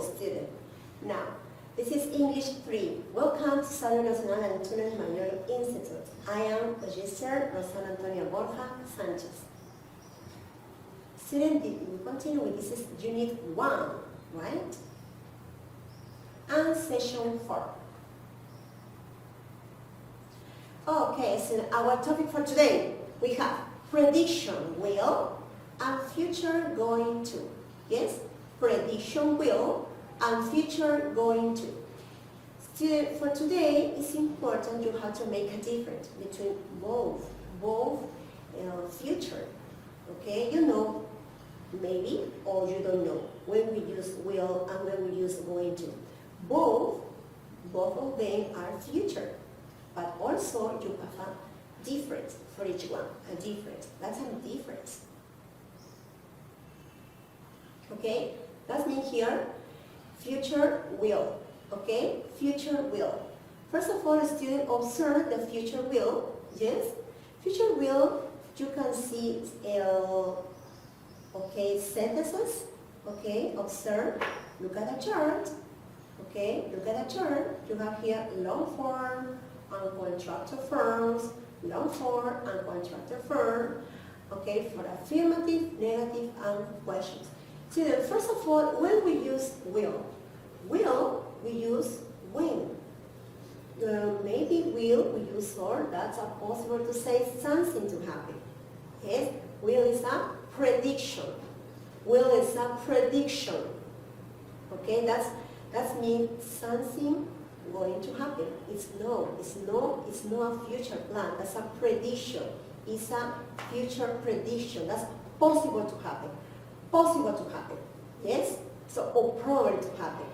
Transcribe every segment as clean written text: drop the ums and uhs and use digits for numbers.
student. Now, this is English 3. Welcome to Salud Nacional and Túnez Mayor Institute. I am Register Rosana Antonia Borja Sanchez. Student, we continue with this is Unit 1, right? And Session 4. Okay, so our topic for today, we have prediction will and future going to. Yes, prediction will and future going to. Still, for today, it's important you have to make a difference between both future. Okay, you know, maybe, or you don't know when we use will and when we use going to. Both of them are future, but also you have a difference for each one, a difference. That's a difference. Okay, that means here, future will. Okay, future will. First of all, student, observe the future will. Yes, future will. You can see, okay, sentences. Okay, observe. Look at the chart. Okay, look at the chart. You have here long form and contractor forms. Long form and contractor form. Okay, for affirmative, negative, and questions. So first of all, when we use will we use when. Maybe will we use or. That's possible to say something to happen. Yes, will is a prediction. Will is a prediction. Okay, that means something going to happen. It's not a future plan. That's a prediction. It's a future prediction. That's possible to happen. Possible to happen. Yes? So, or probable to happen.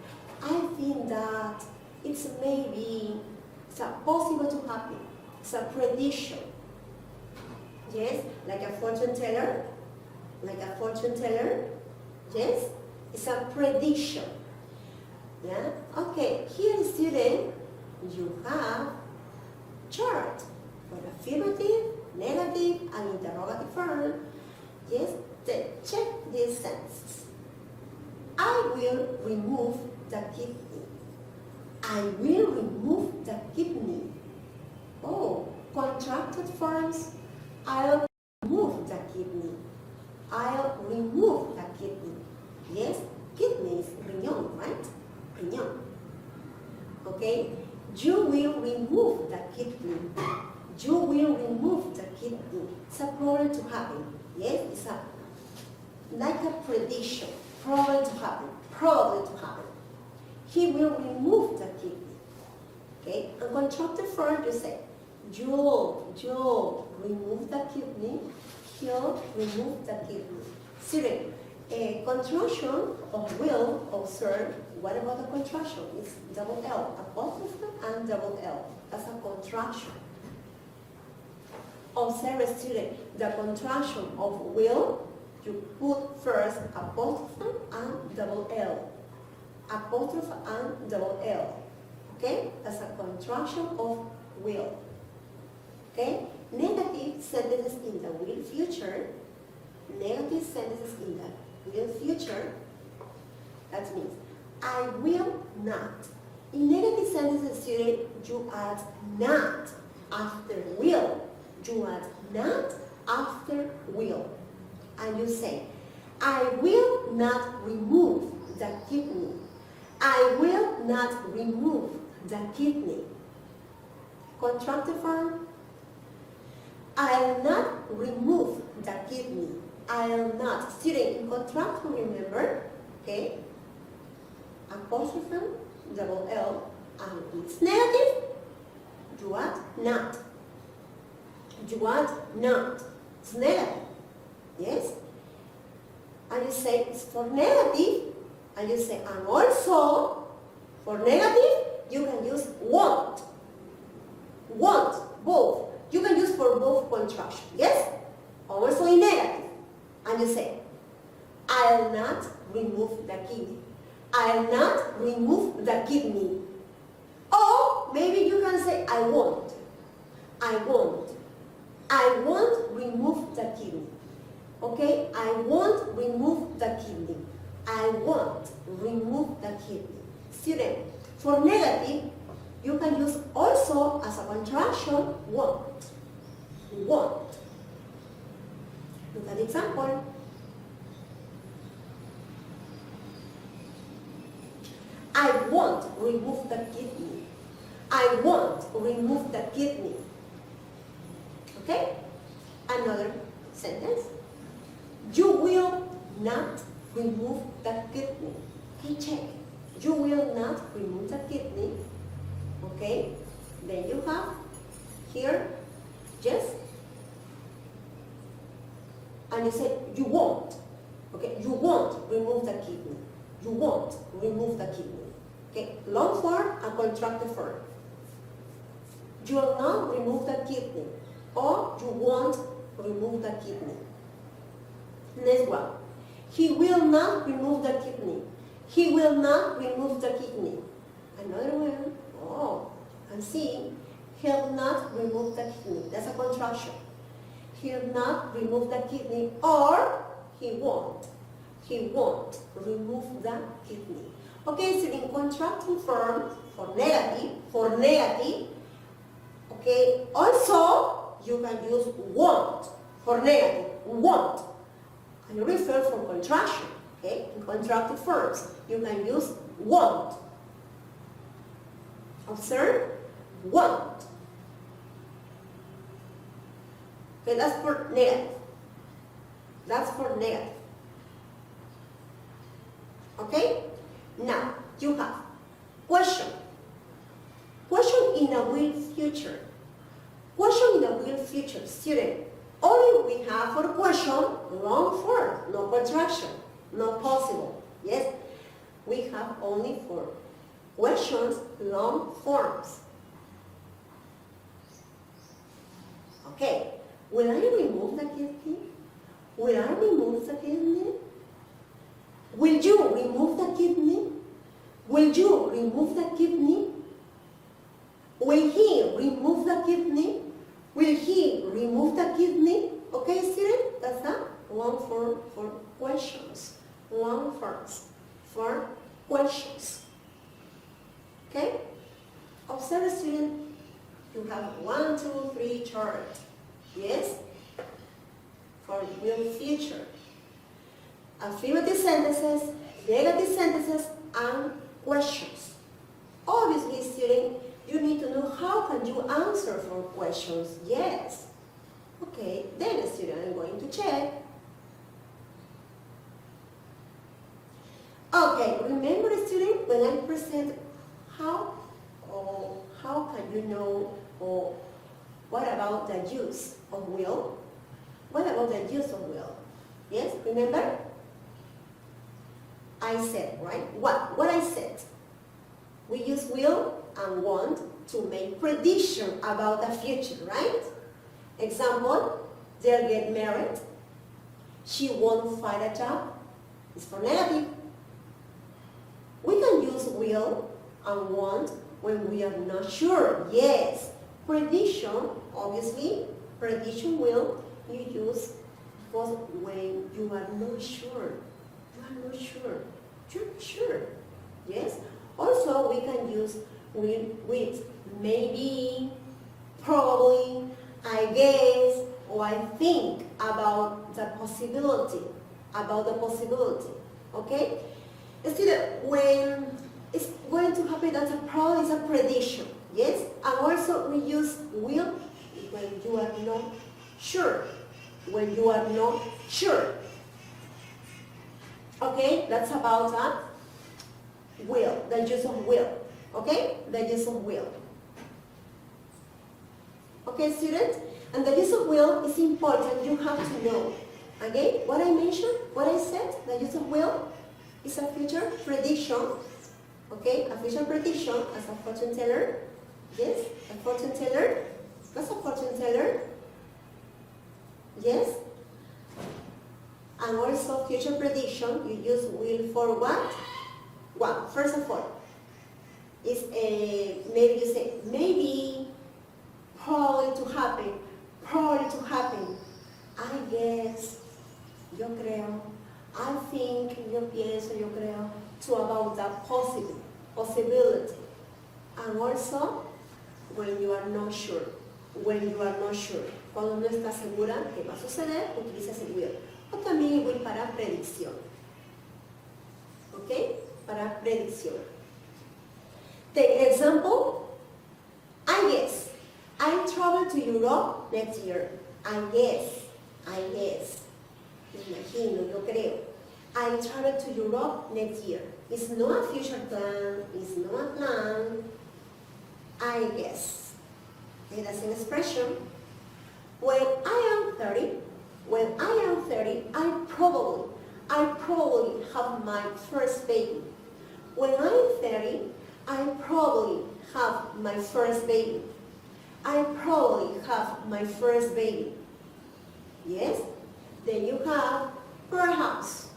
I think that it's a possible to happen. It's a prediction. Yes? Like a fortune teller. Like a fortune teller. Yes? It's a prediction. Yeah? Okay, here student, you have chart for affirmative, negative, and interrogative form. Yes? Then check this sentence. I will remove the kidney. I will remove the kidney. Oh, contracted forms. I'll remove the kidney. I'll remove the kidney. Yes, kidney is riñón, right? Riñón. Okay, you will remove the kidney. You will remove the kidney. It's a problem to happen. Yes, it's like a prediction. Probably to happen. Probably to happen. He will remove the kidney. Okay, and contracted form you say, you'll remove the kidney. He'll remove the kidney. Student, a contraction of will, observe. What about the contraction? It's double L, apostrophe and double L. That's a contraction. Observe, student, the contraction of will. You put first apostrophe and double L. Apostrophe and double L. Okay? That's a contraction of will. Okay? Negative sentences in the will future. Negative sentences in the will future. That means, I will not. In negative sentences, student, you add not after will. You add not after will. And you say, I will not remove the kidney. I will not remove the kidney. Contracted form, I'll not remove the kidney. I'll not. Student, in contraction, remember, okay? Apostrophe, double L, and it's negative. You add not. You add not. It's negative. Yes? And you say it's for negative, and you say, and also, for negative, you can use won't. Won't, both. You can use for both contractions, yes? Also in negative. And you say, I'll not remove the kidney. I'll not remove the kidney. Or maybe you can say, I won't. I won't. I won't remove the kidney. Okay? I won't remove the kidney. I won't remove the kidney. Student, for negative, you can use also as a contraction, won't. Won't. Look at the example. I won't remove the kidney. I won't remove the kidney. Okay? Another sentence. You will not remove the kidney. Okay, check. You will not remove the kidney. Okay? Then you have here, yes. And you say, you won't. Okay? You won't remove the kidney. You won't remove the kidney. Okay? Long form and contracted form. You will not remove the kidney. Or you won't remove the kidney. Next one. He will not remove the kidney. He will not remove the kidney. Another one. Oh, and see. He'll not remove the kidney. That's a contraction. He'll not remove the kidney, or he won't. He won't remove the kidney. Okay, so in contracting form for negative, okay, also you can use won't for negative, won't. And refer for contraction, okay? In contracted forms, you can use won't. Observe, won't. Okay, that's for negative. That's for negative. Okay? Now, you have question. Question in a will future. Question in a will future. Student, only we have for question long form, no contraction, not possible. Yes? We have only for questions long forms. Okay. Will I remove the kidney? Will I remove the kidney? Will you remove the kidney? Will you remove the kidney? Will he remove the kidney? Will he remove the kidney? Okay, student, that's that. Long form for questions. Long forms for questions. Okay? Observe, student. You have 1, 2, 3 charts. Yes? For will future. Affirmative sentences, negative sentences, and questions. Obviously, student, you need to know how can you answer for questions. Yes. Okay, then student, I'm going to check. Okay, remember, student, when I present how can you know, or what about the use of will? What about the use of will? Yes, remember? I said, right? What I said? We use will and want to make prediction about the future, right? Example, they'll get married. She won't find a job. It's for negative. We can use will and want when we are not sure. Yes. Prediction, obviously, prediction will you use because when you are not sure. You are not sure. You're not sure. Yes? Also, we can use with maybe, probably, I guess, or I think about the possibility. Okay? Instead, when it's going to happen, that's probably is a prediction. Yes? And also we use will when you are not sure. When you are not sure. Okay? That's about that. Will. The use of will. Okay? The use of will. Okay, students? And the use of will is important. You have to know. Again, what I mentioned, what I said, the use of will is a future prediction. Okay? A future prediction as a fortune teller. Yes? A fortune teller. What's a fortune teller? Yes? And also future prediction, you use will for what? What? First of all, is maybe you say, maybe, probably to happen, I guess, yo creo, I think, yo pienso, yo creo, to about that possibility. And also, when you are not sure. When you are not sure. Cuando no estás segura que va a suceder, utilizas el will. O también el will para predicción. ¿Ok? Para predicción. Take example. I guess. I travel to Europe next year. I guess. Imagino, yo creo. I travel to Europe next year. It's not a future plan. It's not a plan. I guess. Okay, that's an expression. When I am 30, I probably have my first baby. When I'm 30, I probably have my first baby. I probably have my first baby. Yes? Then you have perhaps.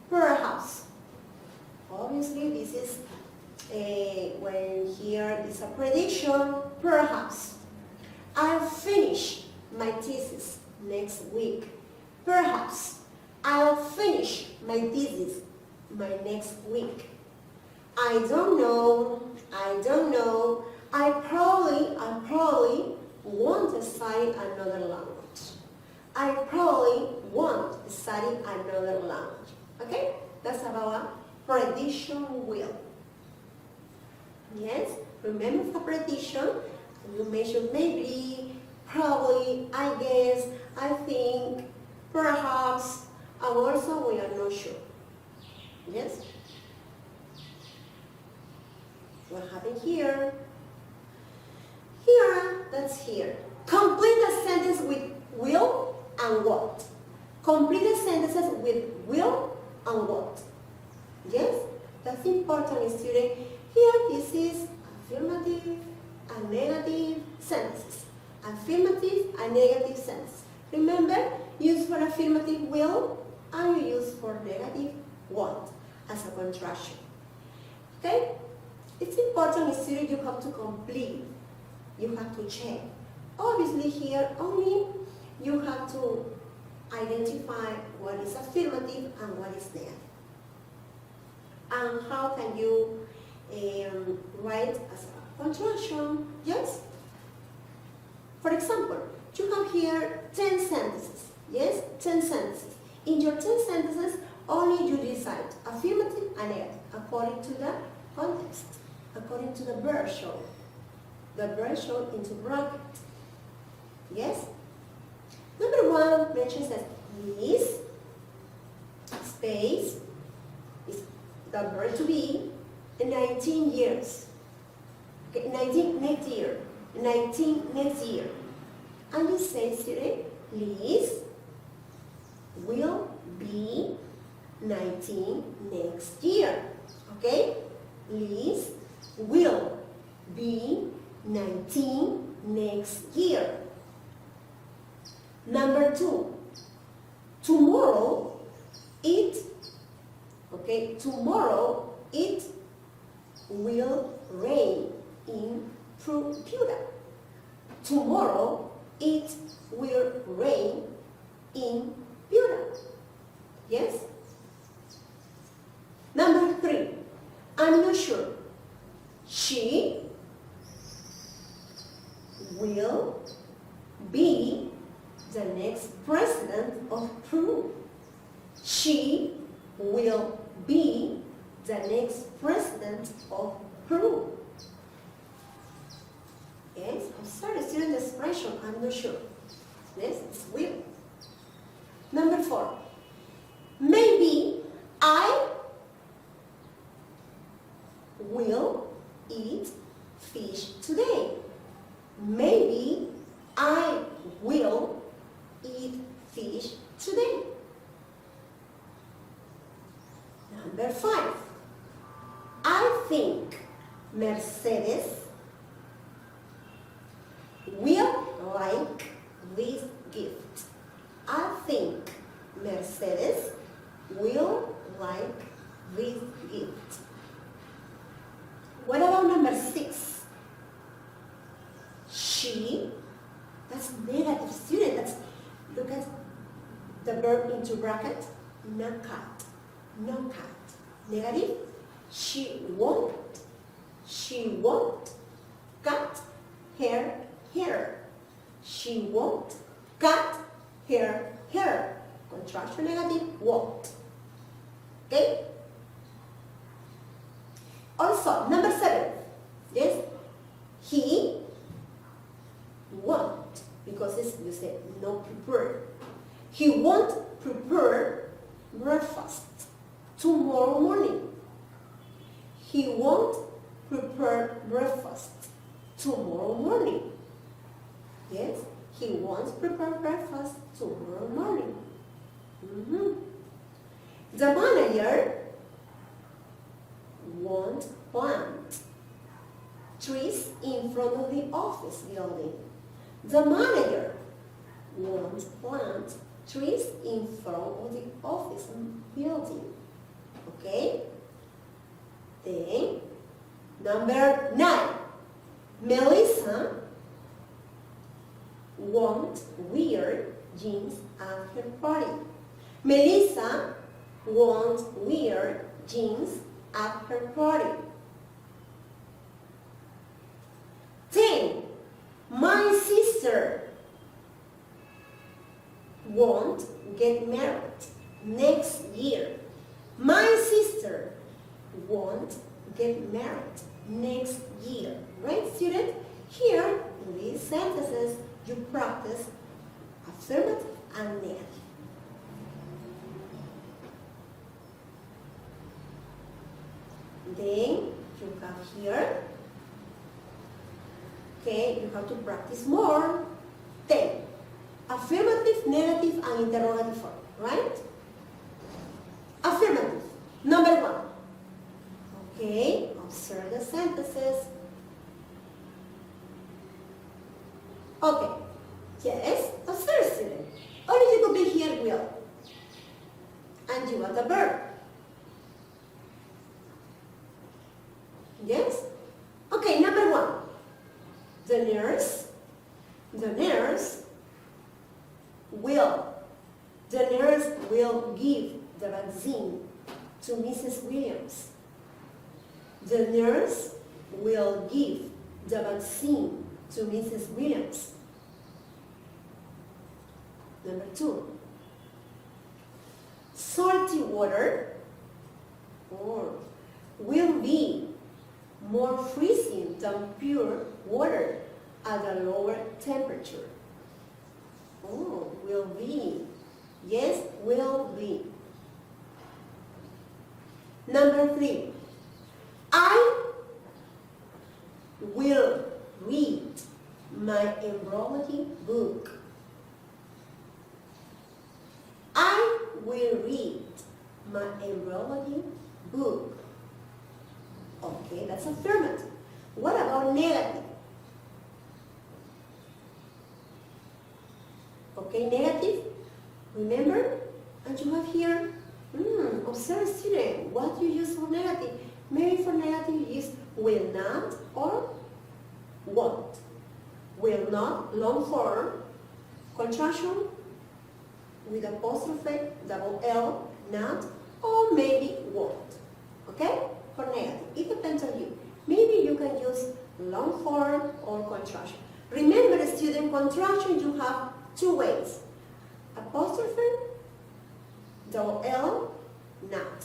Perhaps. Obviously, this is when here is a prediction, perhaps. I'll finish my thesis next week. Perhaps I'll finish my thesis my next week. I don't know. I probably won't study another language. I probably won't study another language. Okay? That's about a prediction will. Yes? Remember for prediction, you mention maybe, probably, I guess, I think, perhaps, and also we are not sure. Yes? What happened here? Here, that's here. Complete the sentence with will and what. Complete the sentences with will and what. Yes? That's important, student. Here, this is affirmative and negative sentences. Affirmative and negative sentences. Remember, use for affirmative will and you use for negative what as a contraction. Okay? It's important, student, you have to complete. You have to check. Obviously, here only you have to identify what is affirmative and what is negative. And how can you write as a contraction? Yes? For example, you have here 10 sentences. Yes? 10 sentences. In your 10 sentences, only you decide affirmative and negative according to the context, according to the verb shown. The verb shown into bracket. Yes? Number 1 mentions that is, space, is the verb to be, 19 years. Okay, 19 next year. 19 next year. And you say, student, Liz will be 19 next year. Okay? Liz will be 19 next year. Number 2, tomorrow it will rain in Puerto. Tomorrow it will rain in Puerto. Yes? Number 3, I'm not sure. She will be the next president of Peru. She will be the next president of Peru. Yes, I'm sorry, student expression, I'm not sure. Yes, it's will. Number 4, maybe I will eat fish today. Maybe I will eat fish today. Number 5, I think Mercedes will like this gift. I think Mercedes will like this gift. What about number 6? She, that's negative, student. That's, look at the verb into bracket. no cat, no cat. Negative, she won't cut her hair. She won't cut her hair. Contraction negative, won't. Okay? Also, number 7. Yes? He won't, because it's, you say no prepare. He won't prepare breakfast tomorrow morning. He won't prepare breakfast tomorrow morning. Yes? He won't prepare breakfast tomorrow morning. The manager won't plant trees in front of the office building. The manager won't plant trees in front of the office building. Okay? Then, number 9. Melissa won't wear jeans at her party. Melissa won't wear jeans at her party. 10. My sister won't get married next year. My sister won't get married next year. Right, student? Here, in these sentences, you practice affirmative and negative. Then, you have here, okay, you have to practice more. 10. Affirmative, negative, and interrogative form, right? Affirmative. Number 1. Okay, observe the sentences. Okay, yes, observe, student. Only you could be here will. And you are the verb. Yes? Okay, number 1. The nurse will give the vaccine to Mrs. Williams. The nurse will give the vaccine to Mrs. Williams. Number 2. Salty water will be more freezing than pure water at a lower temperature. Will be. Yes, will be. Number 3. I will read my embroidery book. I will read my embroidery book. Okay, that's affirmative. What about negative? Okay, negative. Remember? And you have here, observe, student, what you use for negative. Maybe for negative you use will not or won't. Will not, long form, contraction with apostrophe, double L, not, or maybe won't. Okay? For negative. It depends on you. Maybe you can use long form or contraction. Remember, student, contraction you have 2 ways. Apostrophe, double L, not.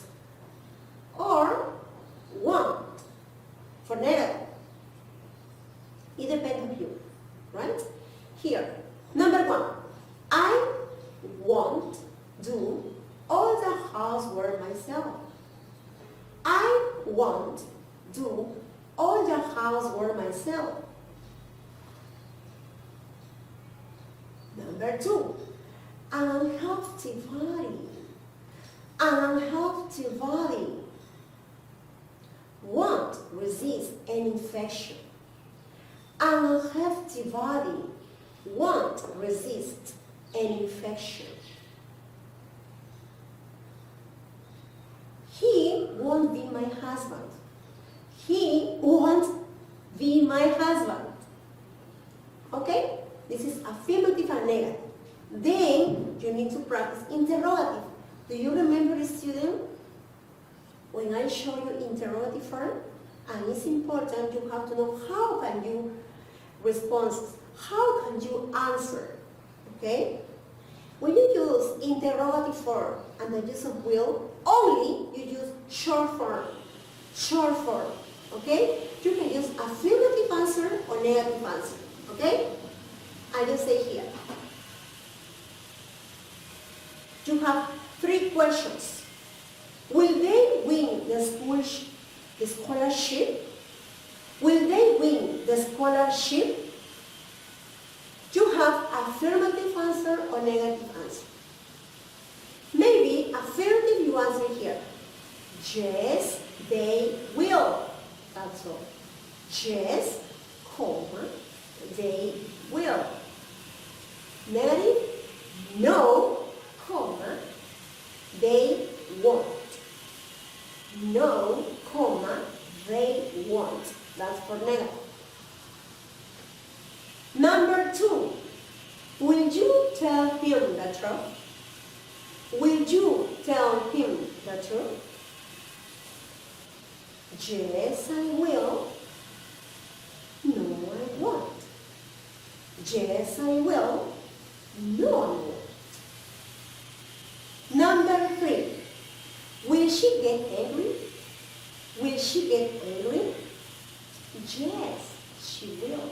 Or won't for negative. It depends on you. Right? Here. Number 1. I won't do all the housework myself. I won't do all the housework myself. Number 2. An unhealthy body. An unhealthy body won't resist an infection. An unhealthy body won't resist an infection. He won't be my husband. He won't be my husband. Okay? This is affirmative and negative. Then you need to practice interrogative. Do you remember, student, when I show you interrogative form? And it's important you have to know how can you respond, how can you answer, okay? When you use interrogative form and the use of will, only you use short form, okay? You can use affirmative answer or negative answer, okay? I just say here. You have 3 questions. Will they win the scholarship? Will they win the scholarship? You have affirmative answer or negative answer. Maybe affirmative you answer here. Yes, they will. That's all. Yes, comma, they will. Negative, no, comma, they won't. No, comma, they won't. That's for negative. Number 2, will you tell him the truth? Will you tell him the truth? Yes, I will. No, I won't. Yes, I will. No, I won't. Number 3, will she get angry? Will she get angry? Yes, she will.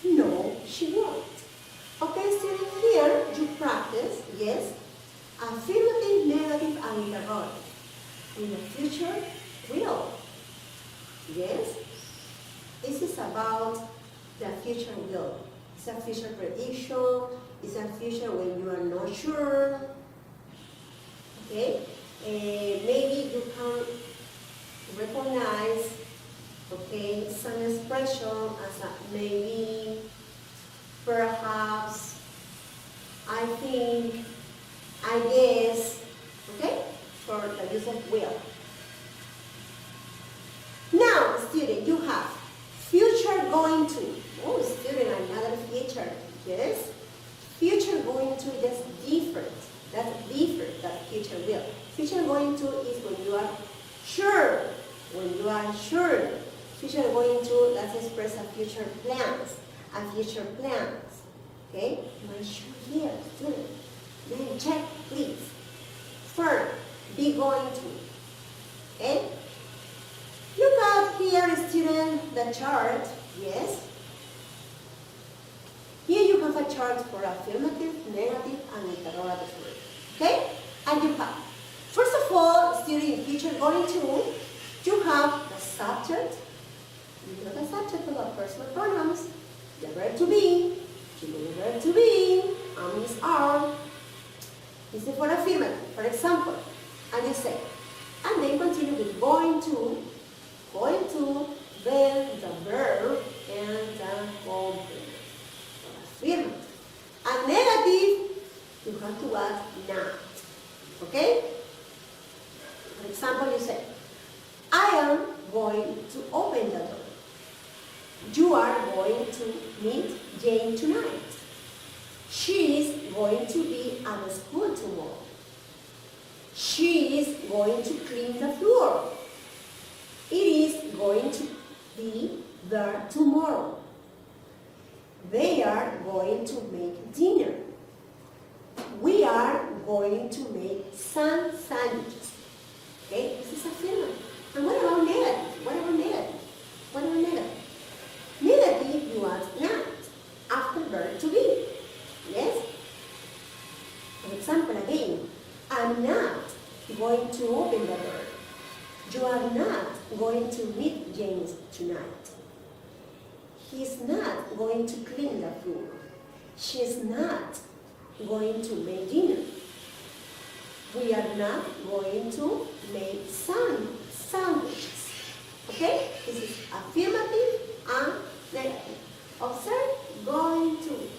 No, she won't. Okay, student, here you practice, yes, affirmative, negative, and interrogative. In the future, will. Yes, this is about the future will. It's a future prediction. It's a future when you are not sure. Okay, maybe you can recognize, okay, some expression as a maybe, perhaps, I think, I guess, okay, for the use of will. Now, student, you have future going to. Oh, student, another future. Yes, future going to is different. That's different than future will. Future going to is when you are sure. When you are sure. Future going to, let's express a future plans. A future plans. Okay? Am I sure here, student? Then check, please. First, be going to. Okay? Look out here, student, the chart. Yes? Here you have a chart for affirmative, negative, and interrogative word. Okay? And you have, first of all, student, future going to, you have the subject. You have the subject of the personal pronouns, the verb to be, the verb to be, and is are. This is for affirmative. For example, and you say, and then continue with going to, then the verb, and the complement. Affirmative. And negative, you have to add not. Okay? For example, you say, I am going to open the door. You are going to meet Jane tonight. She is going to be at the school tomorrow. She is going to clean the floor. It is going to be there tomorrow. They are going to make dinner. We are going to make some sandwiches. Okay, this is affirmative. And what about negative? What about negative? What about negative? Negative, you add not after verb to be. Yes? For example, again, I'm not going to open the door. You are not going to meet James tonight. He's not going to clean the floor. She's not going to make dinner. We are not going to make sandwiches. Okay? This is affirmative and negative. Observe, going to.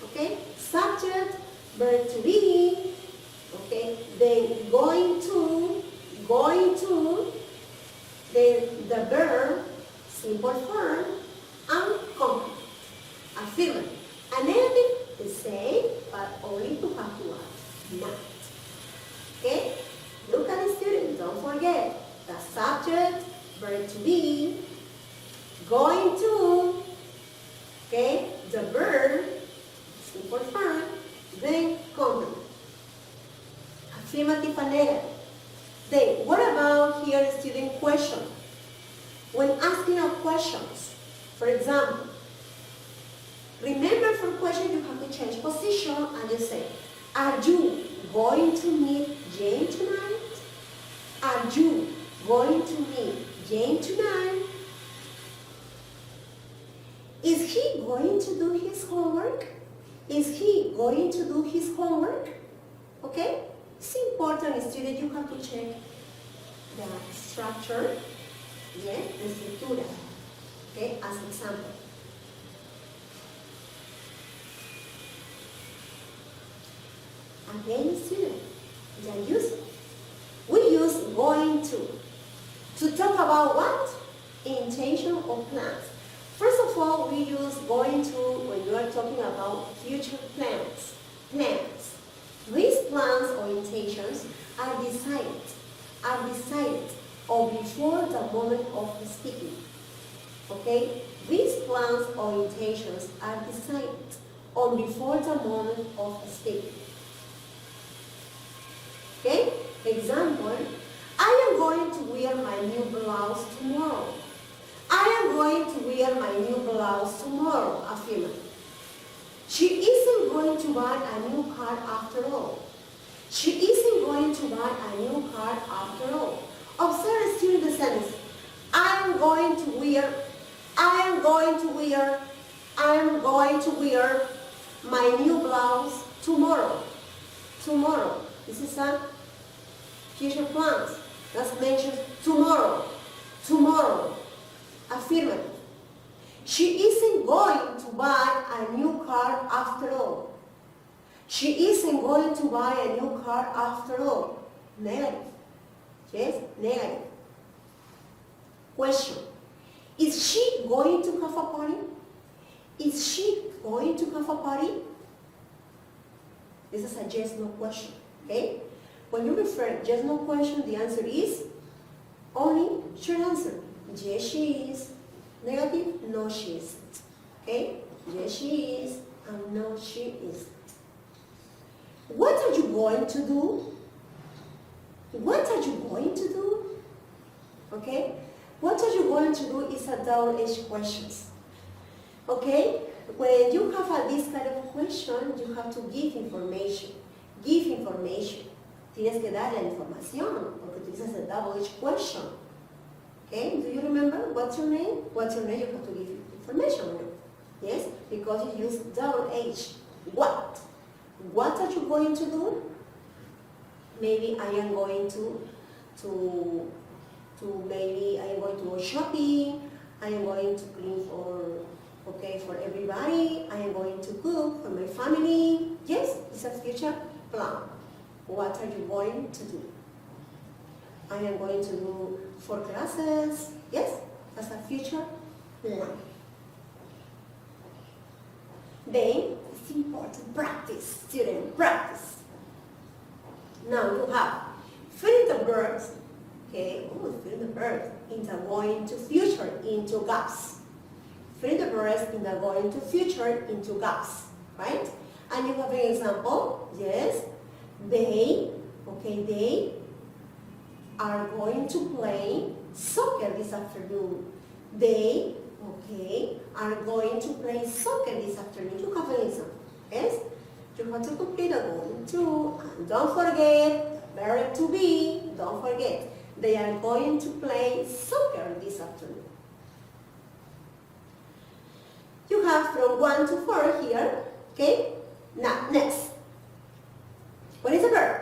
Okay? Subject, verb to be. Okay? Then going to, then the verb, simple form, and complement. Affirmative. A negative, the same, but only to have to add night. Okay? Look at the student, don't forget the subject, verb to be, going to, okay, the verb, simple form, then complement. Affirmative and negative. Then, what about here the student question? When asking out questions, for example, remember for question you have to change position and you say, are you going to meet Jane tonight? Are you going to meet Jane tonight? Is he going to do his homework? Is he going to do his homework? Okay? It's important, student, you have to check the structure, yeah, the estructura, okay, as example. Again, student, the use. We use going to talk about what? Intention or plans. First of all, we use going to when you are talking about future plans. These plans or intentions are decided or before the moment of speaking. Okay? These plans or intentions are decided or before the moment of speaking. Okay? Example, I am going to wear my new blouse tomorrow. I am going to wear my new blouse tomorrow, affirmative. She isn't going to buy a new car after all. She isn't going to buy a new car after all. Observe student the sentence. I am going to wear my new blouse tomorrow. Tomorrow. This is a future plans. Let's mention tomorrow. Tomorrow. Affirmative. She isn't going to buy a new car after all. She isn't going to buy a new car after all. Negative. Yes, negative. Question. Is she going to have a party? Is she going to have a party? This is a yes-no question. Okay? When you refer yes-no question, the answer is only short answer. Yes, she is. Negative, no, she isn't. Okay? Yes, she is, and no, she isn't. What are you going to do? What are you going to do? Okay? What are you going to do is a double-edged question. Okay? When you have this kind of question, you have to give information. Give information. Tienes que dar la información, porque utilizas a double-edged question. Okay, do you remember what's your name? What's your name? You have to give information. Yes, because you use double H. What? What are you going to do? Maybe I am going to maybe I am going to go shopping. I am going to clean for everybody. I am going to cook for my family. Yes, it's a future plan. What are you going to do? I am going to do 4 classes. Yes, as a future plan. Then, it's important, practice, student, practice. Now you have fill the verbs, okay, fill the verbs in the going to future into gaps. Fill the verbs in the going to future into gaps, right? And you have an example, yes, they, okay, they are going to play soccer this afternoon. They, okay, are going to play soccer this afternoon. You have an example, yes? You have to complete a going to, and don't forget, verb to be, don't forget. They are going to play soccer this afternoon. You have from 1 to 4 here, okay? Now, next. What is a verb?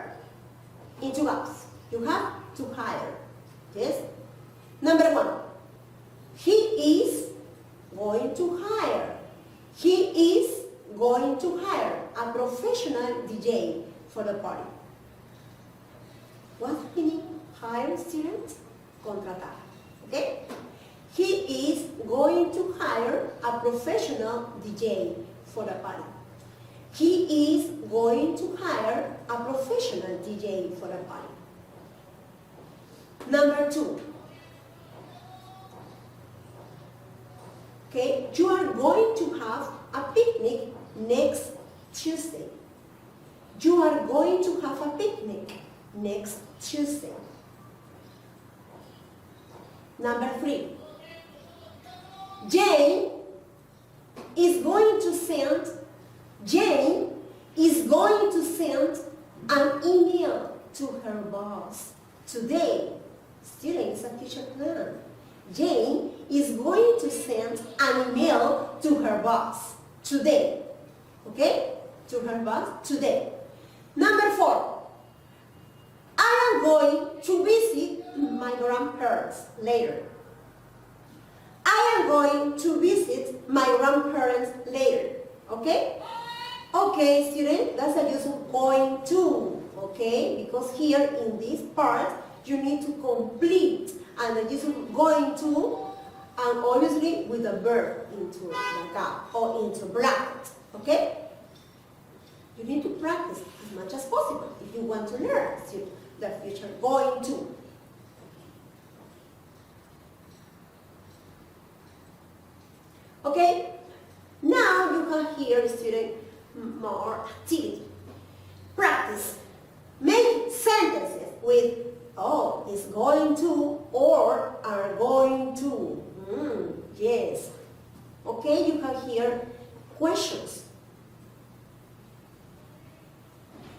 Into gaps. You have to hire. Yes? Number 1. He is going to hire. He is going to hire a professional DJ for the party. What's the meaning? Hire, students? Contratar. Okay? He is going to hire a professional DJ for the party. He is going to hire a professional DJ for a party. Number 2. Okay, you are going to have a picnic next Tuesday. You are going to have a picnic next Tuesday. Number 3. Jane is going to send an email to her boss today. Students, a future plan. Jane is going to send an email to her boss today. Okay? To her boss today. Number 4. I am going to visit my grandparents later. I am going to visit my grandparents later. Okay? Okay, student, that's the use of going to. Okay? Because here in this part, you need to complete and the use of going to, and obviously with a verb into the gap or into bracket. Okay? You need to practice as much as possible if you want to learn the future going to. Okay? Now you can hear, student, more activity. Practice. Make sentences with oh, is going to or are going to. Yes. Okay, you can hear questions.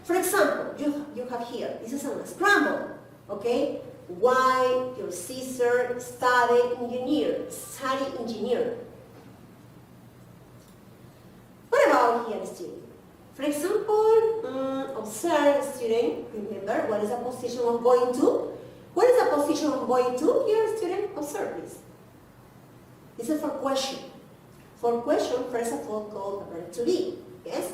For example, you have here, this is a scramble. Okay? Why your sister study engineer. What about here, student? For example, observe, student. Remember, what is the position of going to? What is the position of going to? Here, student, observe this. This is for question. For question, first of all, call the verb to be. Yes?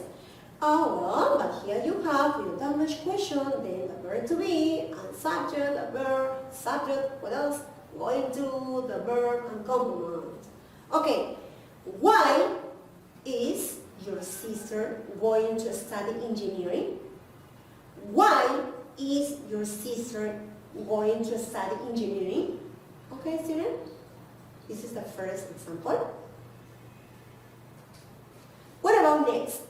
Oh, well, but here you have your damage question, then the verb to be, and subject, the verb, subject, what else? Going to, the verb, and complement. Okay, why is your sister going to study engineering? Why is your sister going to study engineering? Okay, student? This is the first example. What about next?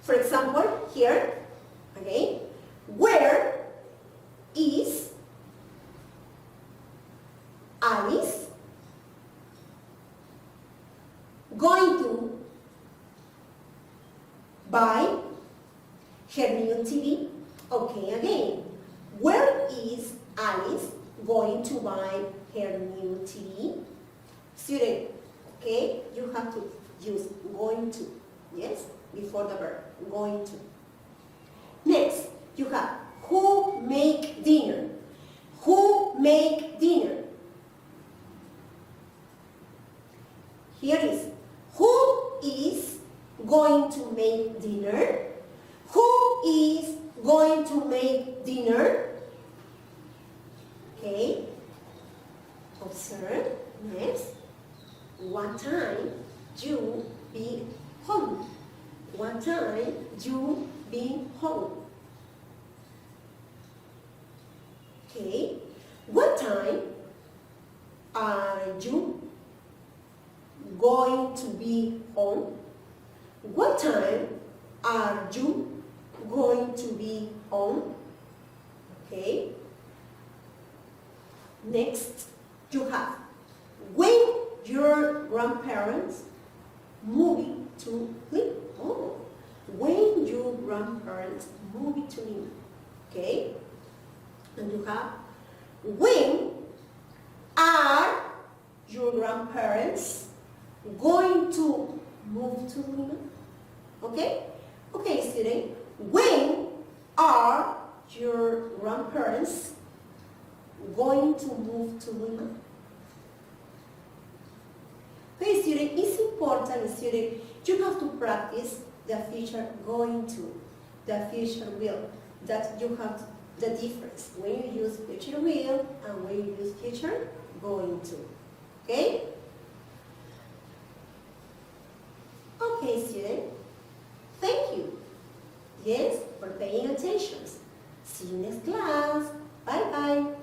For example, here, okay, where is Alice going to buy her new TV? Okay, again, where is Alice going to buy her new TV? Student, okay, you have to use going to, yes, before the verb, going to. Next, you have who make dinner? Who make dinner? Here is who is going to make dinner? Who is going to make dinner? Okay. Observe. Next. What time you be home? What time you be home? Okay. What time are you going to be home? What time are you going to be home? Okay. Next, you have when your grandparents moving to Lima. Oh, when your grandparents moving to Lima. Okay. And you have when are your grandparents going to move to Lima? Okay? Okay, student. When are your grandparents going to move to Lima? Okay, student, it's important, student, you have to practice the future going to, the future will, that you have the difference when you use future will and when you use future going to. Okay? Okay, student. Thank you. Yes, for paying attention. See you next class. Bye-bye.